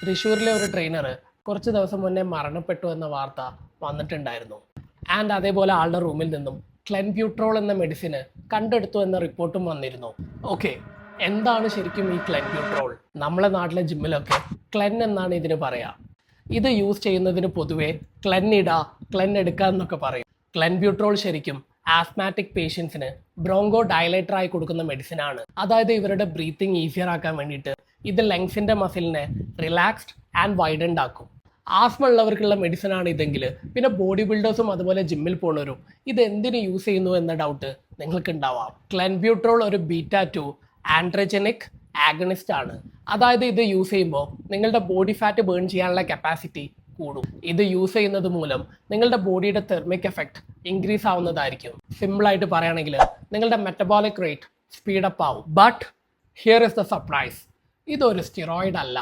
തൃശ്ശൂരിലെ ഒരു ട്രെയിനർ കുറച്ച് ദിവസം മുന്നേ മരണപ്പെട്ടു എന്ന വാർത്ത വന്നിട്ടുണ്ടായിരുന്നു. ആൻഡ് അതേപോലെ ആളുടെ റൂമിൽ നിന്നും ക്ലെൻബ്യൂട്രോൾ എന്ന മെഡിസിന് കണ്ടെടുത്തു എന്ന റിപ്പോർട്ടും വന്നിരുന്നു. ഓക്കെ, എന്താണ് ശരിക്കും ഈ ക്ലെൻബ്യൂട്രോൾ? നമ്മളെ നാട്ടിലെ ജിമ്മിലൊക്കെ ക്ലെൻ എന്നാണ് ഇതിന് പറയുക. ഇത് യൂസ് ചെയ്യുന്നതിന് പൊതുവെ ക്ലെൻ ഇടുക, ക്ലെൻ എടുക്കുക എന്നൊക്കെ പറയും. ക്ലെൻബ്യൂട്രോൾ ശരിക്കും ആസ്മാറ്റിക് പേഷ്യൻസിന് ബ്രോങ്കോ ഡയലേറ്റർ ആയി കൊടുക്കുന്ന മെഡിസിനാണ്. അതായത് ഇവരുടെ ബ്രീത്തിങ് ഈസിയർ ആക്കാൻ വേണ്ടിയിട്ട് ഇത് ലങ്സിൻ്റെ മസിലിനെ റിലാക്സ്ഡ് ആൻഡ് വൈഡൻഡ് ആക്കും. ആസ്മ ഉള്ളവർക്കുള്ള മെഡിസിൻ ആണ് ഇതെങ്കിൽ പിന്നെ ബോഡി ബിൽഡേഴ്സും അതുപോലെ ജിമ്മിൽ പോകുന്നവരും ഇത് എന്തിന് യൂസ് ചെയ്യുന്നു എന്ന ഡൗട്ട് നിങ്ങൾക്ക് ഉണ്ടാവാം. ക്ലെൻബ്യൂട്രോൾ ഒരു ബീറ്റ-2 ആൻഡ്രോജനിക് ആഗണിസ്റ്റ് ആണ്. അതായത് ഇത് യൂസ് ചെയ്യുമ്പോൾ നിങ്ങളുടെ ബോഡി ഫാറ്റ് ബേൺ ചെയ്യാനുള്ള കപ്പാസിറ്റി കൂടും. ഇത് യൂസ് ചെയ്യുന്നത് മൂലം നിങ്ങളുടെ ബോഡിയുടെ തെർമിക് എഫക്റ്റ് ഇൻക്രീസ് ആവുന്നതായിരിക്കും. സിമ്പിളായിട്ട് പറയുകയാണെങ്കിൽ നിങ്ങളുടെ മെറ്റബോളിക് റേറ്റ് സ്പീഡപ്പ് ആവും. But here is the surprise, ഇതൊരു സ്റ്റിറോയിഡ് അല്ല.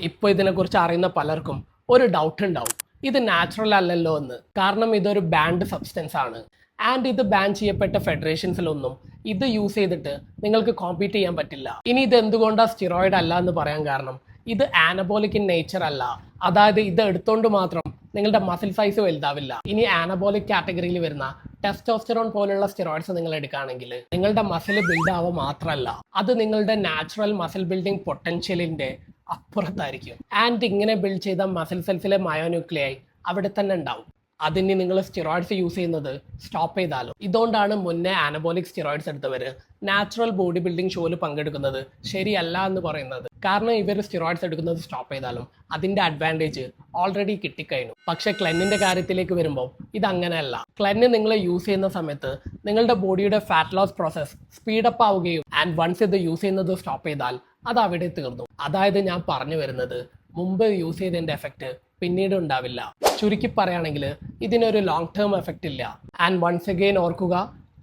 ഇപ്പോൾ ഇതിനെക്കുറിച്ച് അറിയുന്ന പലർക്കും ഒരു ഡൗട്ട് ഉണ്ടാവും, ഇത് നാച്ചുറൽ അല്ലല്ലോ എന്ന്. കാരണം ഇതൊരു ബാൻഡ് സബ്സ്റ്റൻസ് ആണ്. ആൻഡ് ഇത് ബാൻ ചെയ്യപ്പെട്ട ഫെഡറേഷൻസിലൊന്നും ഇത് യൂസ് ചെയ്തിട്ട് നിങ്ങൾക്ക് കോമ്പീറ്റ് ചെയ്യാൻ പറ്റില്ല. ഇനി ഇത് എന്തുകൊണ്ടാണ് സ്റ്റിറോയിഡ് അല്ല എന്ന് പറയാൻ കാരണം ഇത് ആനബോളിക് ഇൻ നേച്ചർ അല്ല. അതായത് ഇത് എടുത്തുകൊണ്ട് മാത്രം നിങ്ങളുടെ മസിൽ സൈസ് വലുതാവില്ല. ഇനി ആനബോളിക് കാറ്റഗറിയിൽ വരുന്ന ടെസ്റ്റോസ്റ്ററോൺ പോലുള്ള സ്റ്റിറോയിഡ്സ് നിങ്ങൾ എടുക്കുകയാണെങ്കിൽ നിങ്ങളുടെ മസിൽ ബിൽഡ് ആവുക മാത്രമല്ല, അത് നിങ്ങളുടെ നാച്ചുറൽ മസിൽ ബിൽഡിംഗ് പൊട്ടൻഷ്യലിന്റെ അപ്പുറത്തായിരിക്കും. ആൻഡ് ഇങ്ങനെ ബിൽഡ് ചെയ്ത മസിൽ സെൽസിലെ മയോന്യൂക്ലിയായി അവിടെ തന്നെ ഉണ്ടാവും. അതിന് നിങ്ങൾ സ്റ്റിറോയിഡ്സ് യൂസ് ചെയ്യുന്നത് സ്റ്റോപ്പ് ചെയ്താലും. ഇതുകൊണ്ടാണ് മുന്നേ ആനബോളിക് സ്റ്റിറോയിഡ്സ് എടുത്തവർ നാച്ചുറൽ ബോഡി ബിൽഡിംഗ് ഷോയിൽ പങ്കെടുക്കുന്നത് ശരിയല്ല എന്ന് പറയുന്നത്. കാരണം ഇവർ സ്റ്റിറോയിഡ്സ് എടുക്കുന്നത് സ്റ്റോപ്പ് ചെയ്താലും അതിൻ്റെ അഡ്വാൻറ്റേജ് ഓൾറെഡി കിട്ടിക്കഴിഞ്ഞു. പക്ഷേ ക്ലെന്നിൻ്റെ കാര്യത്തിലേക്ക് വരുമ്പോൾ ഇതങ്ങനെയല്ല. ക്ലെന്ന് നിങ്ങൾ യൂസ് ചെയ്യുന്ന സമയത്ത് നിങ്ങളുടെ ബോഡിയുടെ ഫാറ്റ് ലോസ് പ്രോസസ് സ്പീഡപ്പ് ആവുകയും ആൻഡ് വൺസ് ഇത് യൂസ് ചെയ്യുന്നത് സ്റ്റോപ്പ് ചെയ്താൽ അത് അവിടെ തീർന്നു. അതായത് ഞാൻ പറഞ്ഞു വരുന്നത് മുമ്പ് യൂസ് ചെയ്തതിൻ്റെ എഫക്റ്റ് പിന്നീട് ഉണ്ടാവില്ല. ചുരുക്കി പറയുകയാണെങ്കിൽ ഇതിനൊരു ലോങ് ടേം എഫക്റ്റ് ഇല്ല. ആൻഡ് വൺസ് അഗെയിൻ ഓർക്കുക,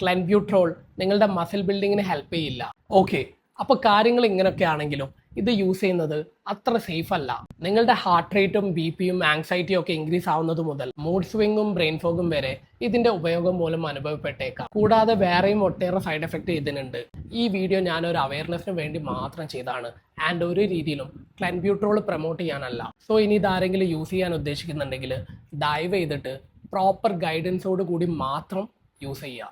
ക്ലെൻബ്യൂട്രോൾ നിങ്ങളുടെ മസിൽ ബിൽഡിങ്ങിന് ഹെൽപ്പ് ചെയ്യില്ല. ഓക്കെ, അപ്പോൾ കാര്യങ്ങൾ ഇങ്ങനെയൊക്കെ ആണെങ്കിലും ഇത് യൂസ് ചെയ്യുന്നത് അത്ര സേഫ് അല്ല. നിങ്ങളുടെ ഹാർട്ട് റേറ്റും BP-യും ആങ്സൈറ്റിയും ഒക്കെ ഇൻക്രീസ് ആവുന്നത് മുതൽ മൂഡ് സ്വിങ്ങും ബ്രെയിൻ ഫോഗും വരെ ഇതിന്റെ ഉപയോഗം മൂലം അനുഭവപ്പെട്ടേക്കാം. കൂടാതെ വേറെയും ഒട്ടേറെ സൈഡ് എഫക്റ്റ് ഇതിനുണ്ട്. ഈ വീഡിയോ ഞാനൊരു അവയർനെസ്സിന് വേണ്ടി മാത്രം ചെയ്താണ്. ആൻഡ് ഒരു രീതിയിലും ക്ലെൻബ്യൂട്രോൾ പ്രൊമോട്ട് ചെയ്യാനല്ല. സോ ഇനി ഇതാരെങ്കിലും യൂസ് ചെയ്യാൻ ഉദ്ദേശിക്കുന്നുണ്ടെങ്കിൽ ദയവ് ചെയ്തിട്ട് പ്രോപ്പർ ഗൈഡൻസോട് കൂടി മാത്രം യൂസ് ചെയ്യുക.